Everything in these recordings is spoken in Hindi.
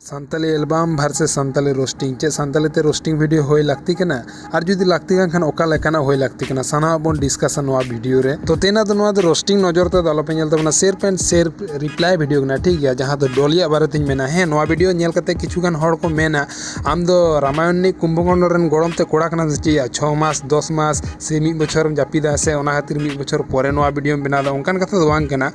Santali album versus Santali roasting चे सानताली ते रोस्टिंग वीडियो होय लागती कना और जुदी लागती खान ओका लेकाना होय लागती कना सानाम बोन डिस्कशन नोआ वीडियो रे तो तेना तो नोआ रोस्टिंग नजर ते आलोपे नेल तबना self and self reply video कना ठीक गया जहां दो डोलिया बारे तिन मेना हे नोआ वीडियो नेल कते किछु गान हड़ को मेना आम दो रामायण नि कुंभकर्ण रेन गड़म ते कोड़ा कना चिया 6 मास 10 मास से मी बछर जापिदा से ओना खातिर मी बछर परे नोआ वीडियो बेना दा ओनकान कथा दो बांग कना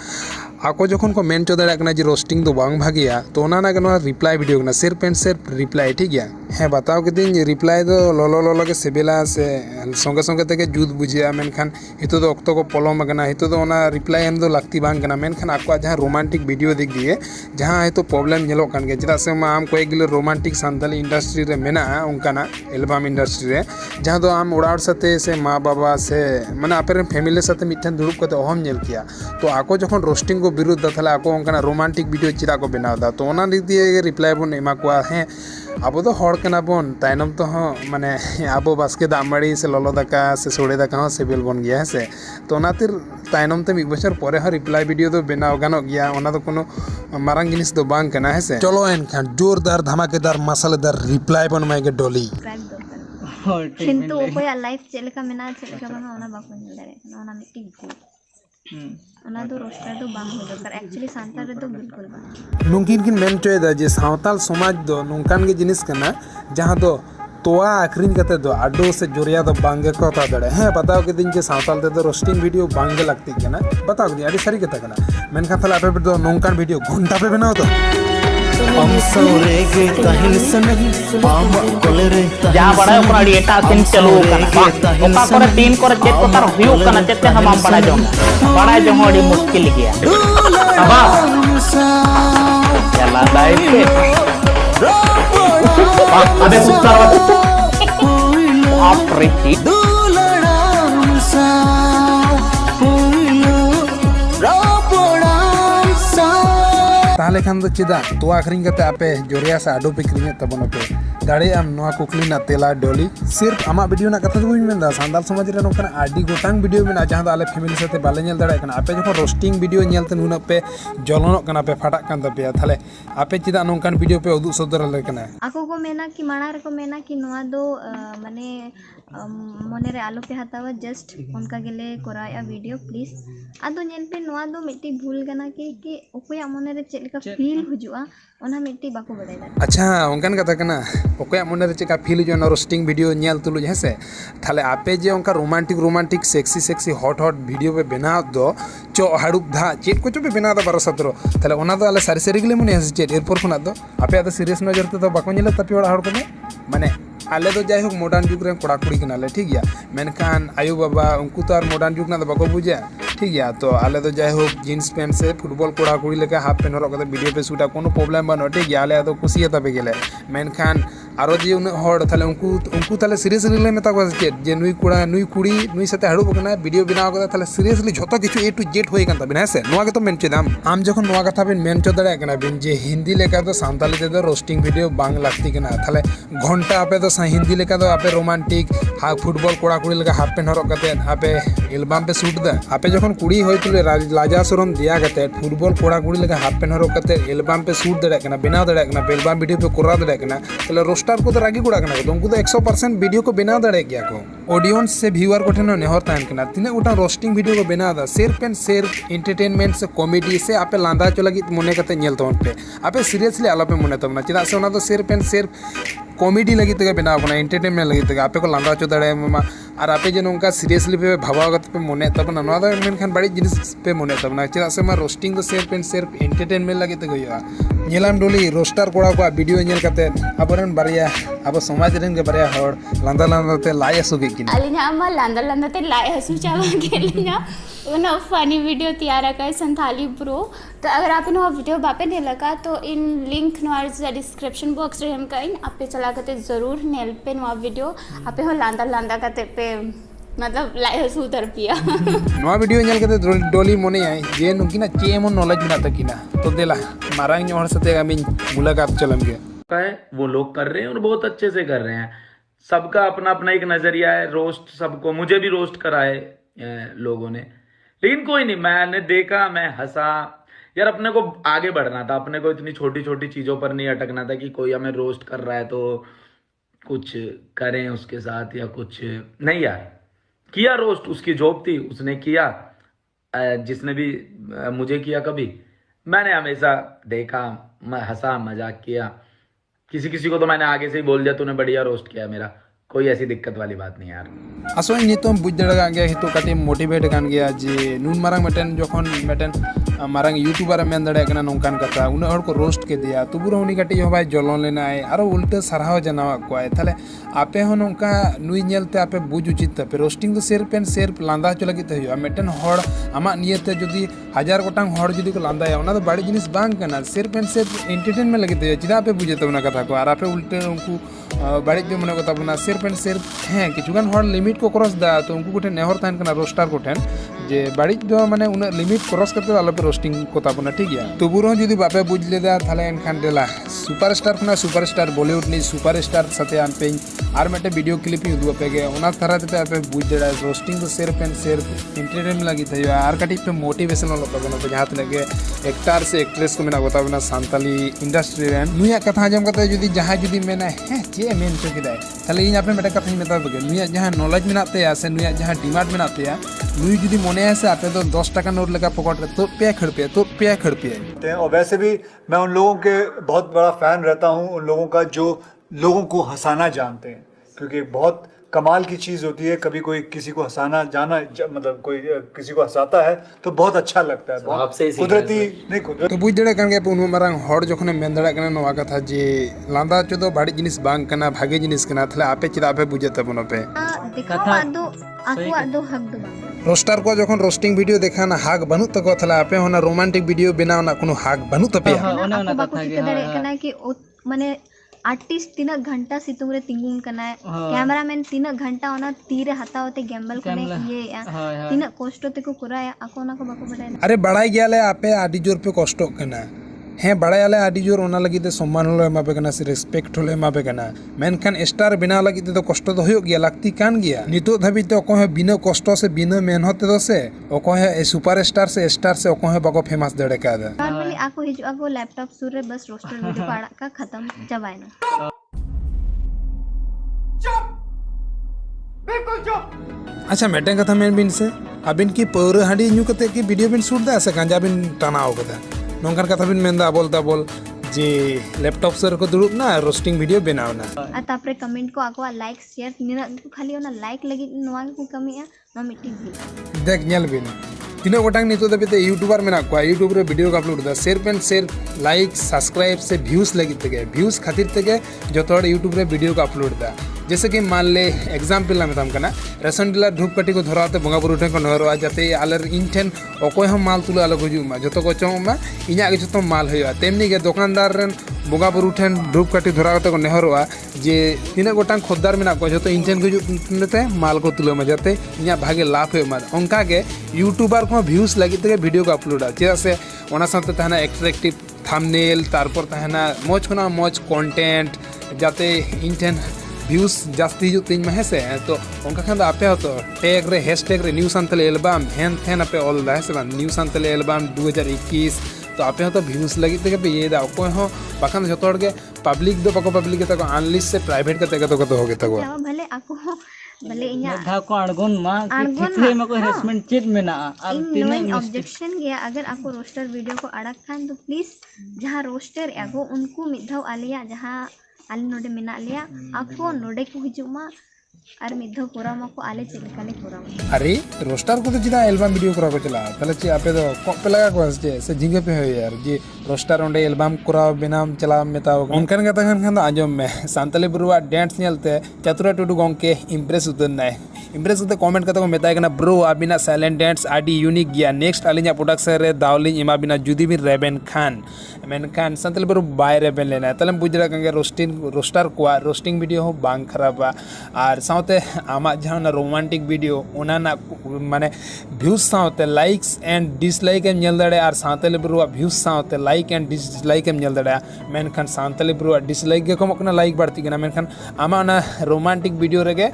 आको जखन को मेन चो दाड़ा जे रोस्टिंग दो बांग भागिया तो ओना ना गनो रिप्लाई वीडियो कना सेल्फ एंड सेल्फ रिप्लाई ठीक गया हाँ बताओ कि रिप्लाई दो लोलो लोलो के सेबेला से संगे संगे तक जुद बुझे मेनखान हितो दो अक्तो को पलम कना हितो दो ओना रिप्लाई एम दो लागती बांग कना मेनखान आको जहां रोमांटिक वीडियो दिख दिए जहां हितो प्रॉब्लम नेलो कान गे चेदा से आम कोई गिलो रोमांटिक सानताली इंडस्ट्री रे मेना उनकाना एल्बाम इंडस्ट्री रे जहां दो आम उड़ाड़ साथे से माँ बाबा से माने आपे फैमिली साथे मिठन दुड़ुब कते अहम नेल किया तो आको जखन रोस्टिंग को विरुद्ध थाले आको उनकाना रोमांटिक वीडियो चेदा को बनावदा तो ओना दिए रिप्लाई बन एमा को हैं अब तो हड़ कना बन तायनम तो माने अब बास्के दामड़ी से ललो दाका से सोड़े दाका हो सिबिल बन गया है से तो नातिर तायनम ते एक बछर परे हो रिप्लाई वीडियो तो बनाव गानो गया ओना तो कोनो मारंग जिनिस दो बांग कना है से चलो एनखान जोरदार धमाकेदार मसालेदार रिप्लाई बन माइगे डोली किंतु ओकोया लाइफ चेलेका मेना चेलेका बांगा ओना बाको नेल दारे कना ओना मिट्टी भूल ओना दो रोस्टर दो बांग हो दरकार एक्चुअली सांताल रे तो बिल्कुल बांग नुकिन किन मेन चोयदा जे सावताल समाज दो नोंकान गे जिनिस कना जहां दो तोआ आखरिन कते दो आडो से जोरिया दो बांगे को ता दड़े हैं बताओ कि दिन जे सावताल ते दो रोस्टिंग वीडियो बांगे लगती कना बताओ कि आडी सारी कथा कना मेनखान थाला आपे दो नोंकान वीडियो घंटा पे बनाओ तो हम सौरे के काहिन सन आम कोलेरे जा बड़ा ओकरा एटा सिन चलो कना ओका करे तीन करे चेक को तार हुयो कना चेते हम बड़ा जो होडी मुश्किल गया अब चला लाइफ के अबे सुतार आप रिची ताले खान दो चेदा तो आखरिन कते आपे जोरिया से आडो पे क्रीम तबन पे दाड़े आम नोआ कुकली ना तेला डोली सिर्फ आमा वीडियो ना कथा दुइन मेंदा सानताल समाज रे नोकन आडी गोटांग वीडियो मेना जहां आले फैमिली साथे बाले नेल दाड़े कना आपे जखन रोस्टिंग वीडियो नेलते नुना पे जलनो कना पे फाटा कान तपे थाले आपे चेदा नोंकान वीडियो पे उदु सदर ले कना आको को मेना कि माणा रे को मेना कि नोआ दो माने मने रे आलो पे हतावा जस्ट उनका गेले कोराया वीडियो प्लीज आदो नेल पे नोआ दो मिट्टी भूल गना कि ओकोया मने रे चेलेका फील हुजुआ ओना मिट्टी बाको बड़ाई दा अच्छा उनकान कथा कना ओकोया मने रे चेका फील हुजुआ ना रोस्टिंग वीडियो नेल तुलु हेसे थाले आपे जे उनका रोमांटिक सेक्सी हॉट वीडियो पे बनाव दो चो हाडुब धा चेट को चो पे बनाव दा 12-17 थाले ओना दो आले सारी गेले मने हेसे चेट एरपर खुना दो आपे आदा सीरियस नजर ते तो बाको नेल तापे ओड़ा हड़ को माने आले तो जाय हो मॉडर्न जुग रे कोड़ा कुड़ी कनाले ठीक गया मेनखान आयु बाबा उनको तो मॉडर्न जुग ना तो बाको बुझा ठीक गया तो आले तो जाय हो जीन्स पैंट से फुटबॉल कोड़ा कुड़ी लेका हाफ पैंट हरक कते वीडियो पे शूटा कोनो प्रॉब्लम बनो ठीक गया आले तो खुशी तबे गेले मेनखान आरो जे उन हड़ थाले उनको थाले सीरियसली ले मेता को चेट जे नुई कोड़ा नुई कुड़ी नुई साथे हाडु बकना वीडियो बनाव कदा थाले सीरियसली झतो किछु ए टू जेड होय कान तबिन हेसे नोआ के तो मेन चेदाम आम जखन नोआ कथा बिन मेन चो दाड़ा कना बिन जे हिंदी लेका तो सानताली ते दो रोस्टिंग वीडियो बांग लागती कना थाले घंटा आपे तो हिंदी लेका तो आपे रोमांटिक फुटबॉल कोड़ा कुड़ी लेका हाफ पैंट हरक कते आपे एल्बाम पे शूट दा आपे जखन कुड़ी होय तुले लाजा शरम दिया कते फुटबॉल कोड़ा कुड़ी लेका हाफ पैंट हरक कते एल्बाम पे शूट दाड़ा कना बनाव दाड़ा कना एल्बाम वीडियो पे कोरा दाड़ा कना तले रोस्टर को तो रागी गुड़ा कना तो उनको तो 100% वीडियो को बनाव दाड़ा गया को ऑडियंस से व्यूअर को ठेनो नेहर तान कना तिने उटा रोस्टिंग वीडियो को बनाव दा सेल्फ एंड सेल्फ एंटरटेनमेंट से कॉमेडी से आपे लांदा चो लगी मने कते नेल तोन पे आपे सीरियसली आला पे मने तबना चेदा से ओना तो सेल्फ एंड सेल्फ कॉमेडी लगी तक बनाव कना एंटरटेनमेंट लगी तक आपे को लांदा चो दाड़े मामा और आपे जे नोंका सीरियसली पे भाबाव कते पे मने तबना नोआ दा मेनखान बड़ी जिनिस पे मने तबना चेदा से मा रोस्टिंग तो सेल्फ एंड सेल्फ एंटरटेनमेंट लगी तक होया नेलाम डोली रोस्टर कोड़ा को वीडियो नेल कते अबरन बारिया अब समाज रेन के बारिया हड़ लांदा लांदा ते लाय सुगे किन अलिना मा लांदा ते लाय हसु चावा गेलिना उन फनी वीडियो तैयार का संथाली ब्रो तो अगर आप इन वीडियो बापे ने लगा तो इन लिंक नोआ डिस्क्रिप्शन बॉक्स रे हम कइन आपे चला कते जरूर नेल पे नोआ वीडियो आपे हो लांदा कते पे मतलब लाय हसु उतर पिया नोआ वीडियो नेल कते डोली मने आई जे नुकिना चेमन नॉलेज बिना तकिना तो देला मारांग हड़ साथे आमिन मुलाकात चलम गे है वो लोग कर रहे हैं और बहुत अच्छे से कर रहे हैं सबका अपना अपना एक नजरिया है रोस्ट सबको मुझे भी रोस्ट कराए लोगों ने लेकिन कोई नहीं मैंने देखा मैं हंसा यार अपने को आगे बढ़ना था, अपने को इतनी छोटी छोटी चीजों पर नहीं अटकना था कि कोई हमें रोस्ट कर रहा है तो कुछ करें उसके साथ या कुछ नहीं। यार किया रोस्ट, उसकी जॉब थी, उसने किया। जिसने भी मुझे किया कभी, मैंने हमेशा देखा, मैं हंसा मजाक किया। किसी किसी को तो मैंने आगे से ही बोल दिया तूने बढ़िया रोस्ट किया मेरा, कोई ऐसी दिक्कत वाली बात नहीं यार। असो नितों बुझ दड़ा गया हितो काटी मोटिवेट कान गया जे नुन मारंग मेटन जोखन मेटन मारंग यूट्यूबर मेन दड़ा कना नोंकान कथा उन हर को रोस्ट के दिया तबु रो उनी काटी हबाय जलन लेनाय आरो उल्टा सराहाव जनावा कोय थाले आपे हो नोंका नुई नेलते आपे बुझ उचित तपे रोस्टिंग दो सेर लांदा चो लगी ते हुआ मेटन हर आमा नियते जदी 1000 गोटांग हर जदी को लांदाया ओना दो बाड़ी जिनिस बांग कना सेर एंटरटेनमेंट लगी ते चिदा आपे बुझे तबना कथा को आर आपे उल्टे उनको बाड़ी पे मने को तबना सेर हैं किचुगान हर लिमिट को क्रॉस दा तो उनको कोठे नेहर ताहन कना रोस्टार कोठेन जे बाड़ी दो माने उन लिमिट क्रॉस करते आलो पे रोस्टिंग को तबना ठीक गया तबु रो जदी बापे बुझ लेदा थाले एनखान देला सुपरस्टार खना सुपरस्टार बॉलीवुड नि सुपरस्टार साथे आन पे आर मेटे वीडियो क्लिप युदु पे गे ओना तरह ते आपे बुझ देड़ा रोस्टिंग तो सेर एंटरटेनमेंट लगी थयो आर काटी पे मोटिवेशन लो तबना पे जहां तने गे एक्टर से एक्ट्रेस को मेना बताबना सांताली इंडस्ट्री रेन नुया कथा जम कते जदी जहां जदी मेना है जे मेन तो किदाय थाले इन आपे मेटा कथा मेता बगे नुया जहां नॉलेज मेना ते से नुया जहां डिमांड मेना ते नुई जदी मने से आपे तो 10 टाका नोट लगा पकड़ रे तो पे खड़पे और वैसे भी मैं उन लोगों के बहुत बड़ा फैन रहता हूं, उन लोगों का जो लोगों को हंसाना जानते हैं, क्योंकि बहुत कमाल की चीज़ होती है। कभी कोई किसी को हंसाना जाना मतलब कोई किसी को हंसाता है तो बहुत अच्छा लगता है, बहुत कुदरती नहीं कुदरती तो बुझ दड़ा कान गे उन मारंग हर जखने मेन दड़ा कना नवा कथा जे लांदा चो दो बाड़ी जिनिस बांग कना भागे जिनिस कना थाले आपे चिदा आपे बुझे तबनो पे देखो दो आकुआ दो हक दो बांग रोस्टार को जखन रोस्टिंग वीडियो देखा ना हाक बनू तको थाले आपे होना रोमांटिक वीडियो बनाव ना कोनो हाक बनू तपे आपको बाको चिते दड़े कना कि माने आर्टिस्ट 3 घंटा सितुंग रे तिंगुन कना कैमरामैन 3 घंटा ओना तीरे हतावते गैम्बल कने ये 3 कष्ट ते को कराया आको ना को बाको बडाय अरे बड़ाई गयाले आपे आडी जोर पे कष्ट कना हैं बड़ायाले आडी जोर ओना लगी ते सम्मान होले एमा पे कना से रिस्पेक्ट होले एमा पे कना मेनखान स्टार बिना लगी ते तो कष्ट तो होयो गया लागती कान गया नितो धाबी ते ओको है बिना कष्ट से बिना मेहनत ते से ओको है सुपरस्टार से ओको है बाको फेमस दड़े का दा नॉर्मली आको हिजु आको लैपटॉप सुर रे बस रोस्टर वीडियो को आड़ा का खत्म चबायना अच्छा मेटे कथा मेन बिन से अबिन की पौर हांडी न्यू कते की वीडियो बिन शूट दा से गांजा बिन टानाव कदा नोंकान कथा बिन मेंदा बोल जे लैपटॉप सर को दुड़ुब ना रोस्टिंग वीडियो बनावना आ तापरे कमेंट को आको लाइक शेयर निना खाली ओना लाइक लगी नोआ को कमी आ नो मिट्टी भी देख नेल बिन तीनों गोटांग नितो दबिते यूट्यूबर मेना को यूट्यूब रे वीडियो को अपलोड दा शेयर लाइक सब्सक्राइब से व्यूज लगी तगे व्यूज खातिर तगे जतोड़ यूट्यूब रे वीडियो को अपलोड दा जैसे कि मान ले एग्जाम्पल ना मेताम कना रेशन डीलर धूपकाठी को धराते बंगा बुरु ठेन को नहरवा जाते आलर इन ठेन अकोय हम माल तुला आलो गुजुमा जतो को चोमा इñाक गे जतो माल होया तेमनी गे दुकानदार रेन बंगा बुरु ठेन धूपकाठी धराते को नहरवा जे तीना गोटांग खोददार मेना को जतो इन ठेन गुजुते माल को तुला जाते इñाक भागे लाभ होय मा ओंका गे यूट्यूबर को व्यूज लगी ते वीडियो को अपलोड चेदा से ओना साथे तहना एट्रैक्टिव थंबनेल तारपर तहना मोज खना मोज कंटेंट जाते इन ठेन व्यूज जास्ती हिजुग तीन में से तो उनका खान आपे हो तो टैग रे हैशटैग रे न्यू सांताली एल्बम हेन थेन आपे ऑल दा से न्यू सांताली एल्बम 2021 तो आपे हो तो व्यूज लगी ते पे ये दा कोई हो बाखान जतोड़ के पब्लिक दो पको पब्लिक के तको अनलिस्ट से प्राइवेट के तको तो होगे तको भले आको भले इñा धा को अड़गोन मा कितने में को हेरासमेंट चेक में ना अब तीन ऑब्जेक्शन गया अगर आपको रोस्टर वीडियो को अड़क खान तो प्लीज जहां रोस्टर एगो उनको मिधाव आलिया जहां आले नोडे मेना लिया आपको नोडे को हिजुमा और मिधाव कोरामा को आले चलकाले कोरामा अरे रोस्टर को तो जिदा एल्बम वीडियो करा को चला तले चे आपे तो को पे लगा को से झिंगे पे हो यार जे रोस्टर ओंडे एल्बम करा बिनाम चला मेताव उनकन का तखन खान आजम में सांताली बुरुआ डांस नेलते चतुरा टुडू गोंके इम्प्रेस उतरनाय इम्प्रेस उते कमेंट कते को मेताय कना ब्रो आबिना साइलेंट डांस आडी यूनिक गया नेक्स्ट आलिना प्रोडक्शन रे दावलिन एमा बिना जुदी बिन रेबेन खान मेनखान सांताली बुरु बाय रेबेन लेना तलम बुजरा कंगे रोस्टर को रोस्टिंग वीडियो हो बांग खराबा और साउते आमा जहां रोमांटिक वीडियो ओना ना माने व्यूज साउते लाइक्स एंड डिसलाइक एम नेल दड़े और सांताली बुरु व्यूज साउते लाइक एंड डिसलाइक एम नेल दड़े मेनखान सांताली बुरु डिसलाइक गे कम कना लाइक बढ़ती कना मेनखान आमा ना रोमांटिक वीडियो रेगे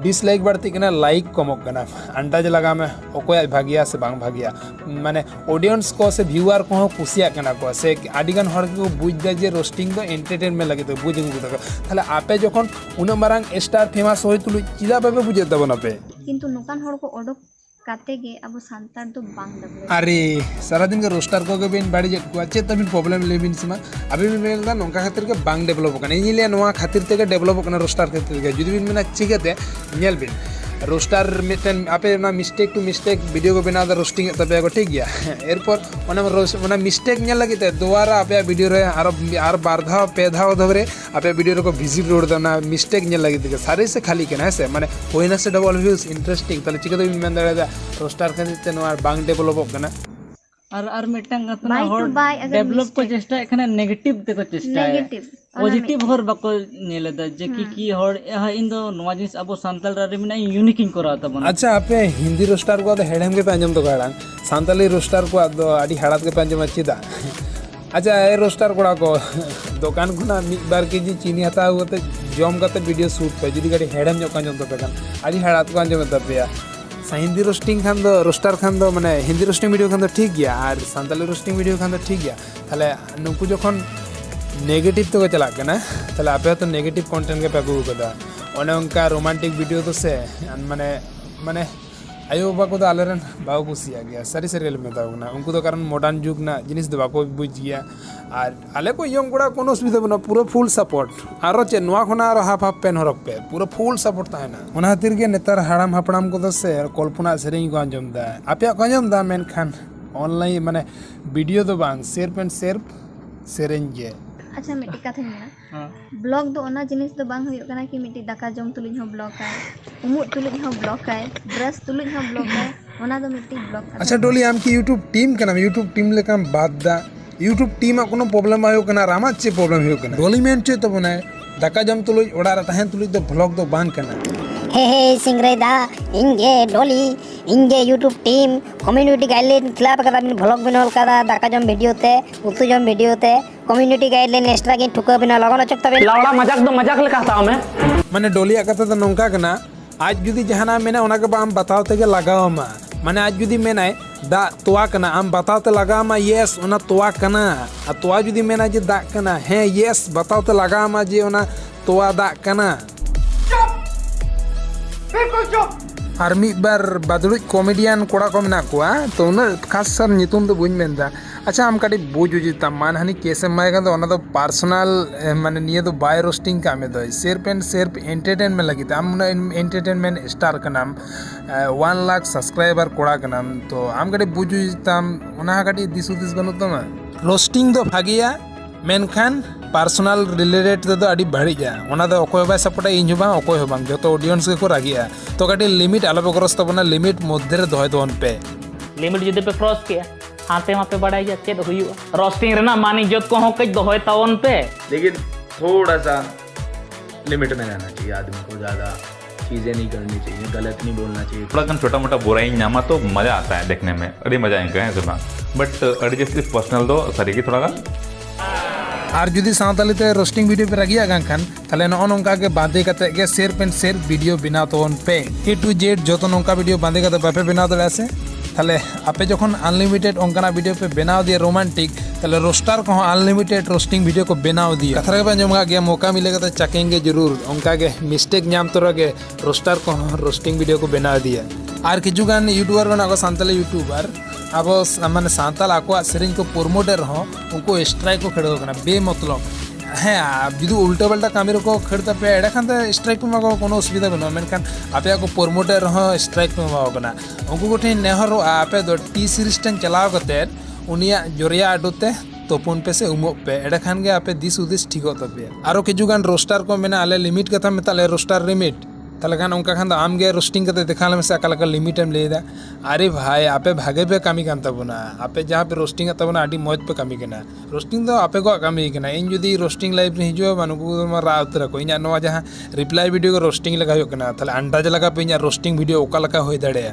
डिसलाइक बढ़ती कना लाइक कमोग कना अंदाज लगा में ओकोया भागिया से बांग भागिया माने ऑडियंस को से व्यूअर को कुसिया कना को से आदिगान हर को बुझ दे जे रोस्टिंग दो एंटरटेनमेंट लगे तो बुझ गुदा ताले आपे जखन उन मारांग स्टार फेमस होय तुलु चिदा बाबे बुझे तबन आपे किंतु नुकान हर को ओडक काते गे अब सांतार दो बांग दबले अरे सारा दिन के रोस्टर को बिन बाड़ी जेट को चे तबिन प्रॉब्लम लेबिन सिमा अभी भी मेलदा नोंका खातिर के बांग डेवलप कना इनिले नोआ खातिर ते के डेवलप कना रोस्टर खातिर के जुदी बिन मेना चिगते नेल बिन रोस्टर मिटन आपे ना मिस्टेक टू मिस्टेक वीडियो को बना दा रोस्टिंग तबे को ठीक गया एरपर ओना मिस्टेक नेल लगिते दोबारा आपे वीडियो रे आर बार धा पे धा धरे आपे वीडियो रे को विजिट रोड दा मिस्टेक नेल लगिते सारे से खाली केना से माने होइना से डबल व्यूज इंटरेस्टिंग तले चिकते बिन मेन दाड़ा रोस्टर खातिर ते नोआ बांग डेवलप कना और मिटंग अपना हर डेवलप को चेष्टा एखने नेगेटिव ते को चेष्टा नेगेटिव पॉजिटिव हर बाको नेलेदा जे की हर इन दो नवा जिनिस अब सांताल रे मिना यूनिक इन करा तबन अच्छा आपे हिंदी रोस्टर को हेडम के पंजम तो गाड़ांग सांताली रोस्टर को दो आडी हाड़ात के पंजम चिदा अच्छा ए रोस्टर कोड़ा को दुकान खुना मिद बार केजी चीनी हता होते जम करते वीडियो शूट पे जुदी गाड़ी हेडम जो कंजम तो पेकन आडी हाड़ात को अंजम तपेया हिंदी रोस्टिंग खान दो रोस्टर खान दो माने हिंदी रोस्टिंग वीडियो खान दो ठीक गया और सांताली रोस्टिंग वीडियो खान दो ठीक गया ताले नुकु जखन नेगेटिव तो चला कना ताले आपे तो नेगेटिव कंटेंट के पे अगु कदा ओने उनका रोमांटिक वीडियो तो से माने माने आयो बाबा को आलेरन बाबू कुसिया गया सारी सीरियल में दाउना उनको तो कारण मॉडर्न जुग ना जिनिस दो बाको बुझ गया और आले को यंग गुड़ा कोनो सुविधा बना पूरा फुल सपोर्ट आरो चे नोआ खना आरो हाफ हाफ पेन हरक पे पूरा फुल सपोर्ट ताहेना ओना खातिर के नेतार हाड़ाम हापड़ाम को से कल्पना सेरेंग को अंजम दा आपया को अंजम दा मेन खान ऑनलाइन माने वीडियो तो बांग सिर्फ सेरेंग गे अच्छा मिट्टी कथा मेना ब्लॉग दो ओना जिनिस दो बांग हुयो कना कि मिट्टी दाका जम तुलिन हो ब्लॉग काय उमुट तुलिन हो ब्लॉग काय ब्रश तुलिन हो ब्लॉग काय ओना दो मिट्टी ब्लॉग अच्छा डोली आम की यूट्यूब टीम कना यूट्यूब टीम लेकम बाद दा यूट्यूब टीम कोनो प्रॉब्लम आयो कना रामा चे प्रॉब्लम हुयो कना डोली मेन चे तो बनाए दाका जम तुलुई ओड़ा रा तहन तुलुई दो ब्लॉग दो बांग कना हे सिंगरेदा इंगे डोली इंगे यूट्यूब टीम कम्युनिटी गाइडलाइन खिलाफ कदा बिन ब्लॉग बिनल कदा दाका जम वीडियो ते उतु जम वीडियो ते कम्युनिटी गाइडलाइन एक्स्ट्रा किन ठुका बिना लगन चकता बे लावड़ा मजाक दो मजाक ले कहता हूं मैं माने डोलिया कथा तो नोंका कना आज जुदी जहाना मेना ओना के बाम बताओ ते के लगाओ मा माने आज जुदी मेनाय दा तोआ कना आम बताओ ते लगा मा यस ओना तोआ कना आ तोआ जुदी मेना जे दा कना हे यस बताओ ते लगा मा जे ओना तोआ दा कना बिल्कुल चुप और मिद बार बादुड़ कॉमेडियन कोड़ा को मेना को तो उन खास सर नितुम तो बुझ मेनदा अच्छा हम काटी बुझ उजिता मान हनी केसे मायगा तो ओना तो पर्सनल माने निये तो बाय रोस्टिंग का में दो सिर्फ एंटरटेनमेंट लगिता हम एंटरटेनमेंट स्टार का नाम 1 लाख सब्सक्राइबर कोड़ा का नाम तो हम काटी बुझ उजिता ओना काटी दिस बनु तो रोस्टिंग तो भागिया मेनखान पर्सनल रिलेटेड तो अड़ी बढ़िया ओना दो अकोय बाय सपोर्ट इन बा अकोय हो बांग जो ऑडियंस के को रागिया तो काटी लिमिट आलो पे क्रॉस तबना लिमिट मध्य रे दोय दोन पे लिमिट जदि पे क्रॉस किया हाथे वहाँ पे बढ़ाई जा चेद हुआ रोस्टिंग रेना मान इज्जत को हो कई दोय तावन पे लेकिन थोड़ा सा लिमिट में रहना चाहिए आदमी को ज़्यादा चीज़ें नहीं करनी चाहिए गलत नहीं बोलना चाहिए थोड़ा कम छोटा मोटा बुराई नामा तो मज़ा आता है देखने में अरे मज़ा आएंगे सुना बट अड़ी जैसे पर्सनल दो सरी की थोड़ा और जुदी सावताली ते रोस्टिंग वीडियो पे रगिया गांखान ताले नो नोंका के बांधे कते के सिर्फ वीडियो बिना तोन पे ए टू जेड जो तो नोंका वीडियो बांधे कते बापे बिना दड़े से ताले आपे जखन अनलिमिटेड ओंकाना वीडियो पे बनाव दिए रोमांटिक ताले रोस्टर को अनलिमिटेड रोस्टिंग वीडियो को बनाव दिए कथा रे पंजमगा गया मौका मिलेगा तो चकेंगे जरूर ओंका के मिस्टेक नाम तो रगे रोस्टर को रोस्टिंग वीडियो को बनाव दिए और किछु गान यूट्यूबर बना को सांताली यूट्यूबर अब माने सांताल आको सेरिंग को प्रमोटर हो उनको स्ट्राइक को खेड़ो कना बे मतलब हाँ जुदी उल्टा पल्टा कामी को खेड़ता पे एडा खान स्ट्राइक में कोनो असुविधा बनो मेनखान आपे को प्रमोटर हो स्ट्राइक में माओ कना उनको को ठे नेहर आपे दो टी सीरीज टन चलाव कते उनिया जोरिया अडुते तोपुन पे से उमो पे एडा खान के आपे दिस उदिस ठीको तबे आरो किछु गान रोस्टर को मेना आले लिमिट कथा मेताले रोस्टर लिमिट ताले खान उनका खान आम गे रोस्टिंग करते दिखाले में से अकाल लिमिट एम लेदा अरे भाई आपे भागे पे कमी कान तबना आपे जहाँ पे रोस्टिंग तबना अडी मौज पे कमी कना रोस्टिंग तो आपे को कमी कना इन जुदी रोस्टिंग लाइव रे हिजो मानुको रा उतर को इना नवा जहाँ रिप्लाई वीडियो को रोस्टिंग लगा हो कना ताले अंदाज लगा पे इना रोस्टिंग वीडियो ओका लका होय दड़े